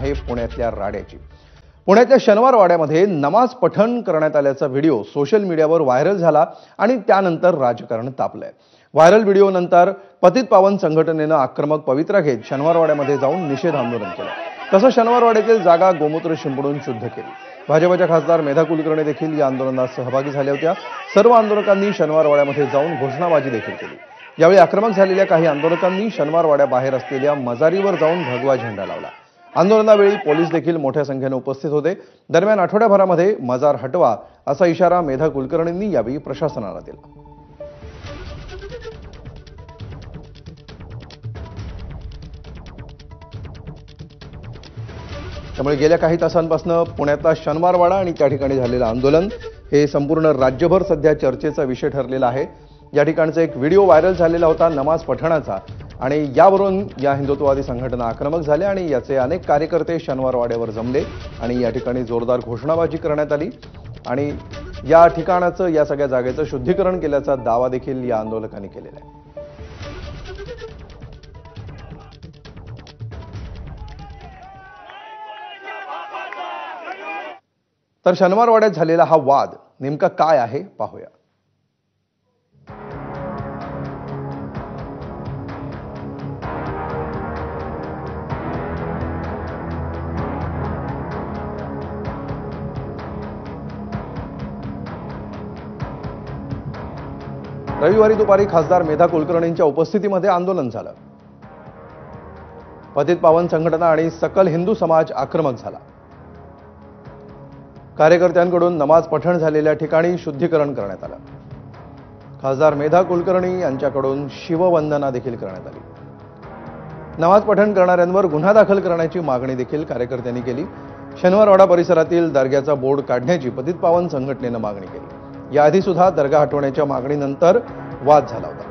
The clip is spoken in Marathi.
आहे पुण्यातल्या राड्याची। पुण्याच्या शनिवार वाड्यामध्ये नमाज पठण करण्यात आल्याचा व्हिडिओ सोशल मीडियावर व्हायरल झाला आणि त्यानंतर राजकारण तापलंय। व्हायरल व्हिडिओ नंतर पतित पावन संघटनेने आक्रमक पवित्रा घेत शनिवार वाड्यामध्ये जाऊन निषेध आंदोलन केलं। तसं शनिवार वाड्यातील जागा गोमूत्र शिंपडून शुद्ध केली। भाजपच्या खासदार मेधा कुलकर्णी देखील या आंदोलनात सहभागी झाल्या होत्या। सर्व आंदोलकांनी शनिवार वाड्यामध्ये जाऊन घोषणाबाजी देखील केली। यावेळी आक्रमक झालेल्या काही आंदोलकांनी शनिवार वाड्याबाहेर असलेल्या मजारीवर जाऊन भगवा झेंडा लावला। आंदोलनावेळी पोलीस देखील मोठ्या संख्येने उपस्थित होते। दरम्यान आठवड्याभरामध्ये मजार हटवा असा इशारा मेधा कुलकर्णींनी यावेळी प्रशासनाला दिला। त्यामुळे गेल्या काही तासांपासून पुण्यातला शनिवार वाडा आणि त्या ठिकाणी झालेलं आंदोलन हे संपूर्ण राज्यभर सध्या चर्चेचा विषय ठरलेला आहे। या ठिकाणचा एक व्हिडिओ व्हायरल झालेला होता नमाज पठणाचा आणि यावरून या हिंदुत्ववादी संघटना आक्रमक झाल्या आणि याचे अनेक कार्यकर्ते शनिवार वाड्यावर जमले आणि या ठिकाणी जोरदार घोषणाबाजी करण्यात आली आणि या ठिकाणाचं या सगळ्या जागेचं शुद्धीकरण केल्याचा दावा देखील या आंदोलकांनी केलेला आहे। तर शनिवार वाड्यात झालेला हा वाद नेमका काय आहे पाहूया। रविवारी दुपारी खासदार मेधा कुलकर्णींच्या उपस्थितीमध्ये आंदोलन झालं। पतित पावन संघटना आणि सकल हिंदू समाज आक्रमक झाला। कार्यकर्त्यांकडून नमाज पठण झालेल्या ठिकाणी शुद्धीकरण करण्यात आलं। खासदार मेधा कुलकर्णी यांच्याकडून शिववंदना देखील करण्यात आली। नमाज पठण करणाऱ्यांवर गुन्हा दाखल करण्याची मागणी देखील कार्यकर्त्यांनी केली। शनिवारवाडा परिसरातील दर्ग्याचा बोर्ड काढण्याची पतित पावन संघटनेने मागणी केली। याआधी सुद्धा दर्गा हटवण्याच्या मागणीनंतर वाद झाला होता।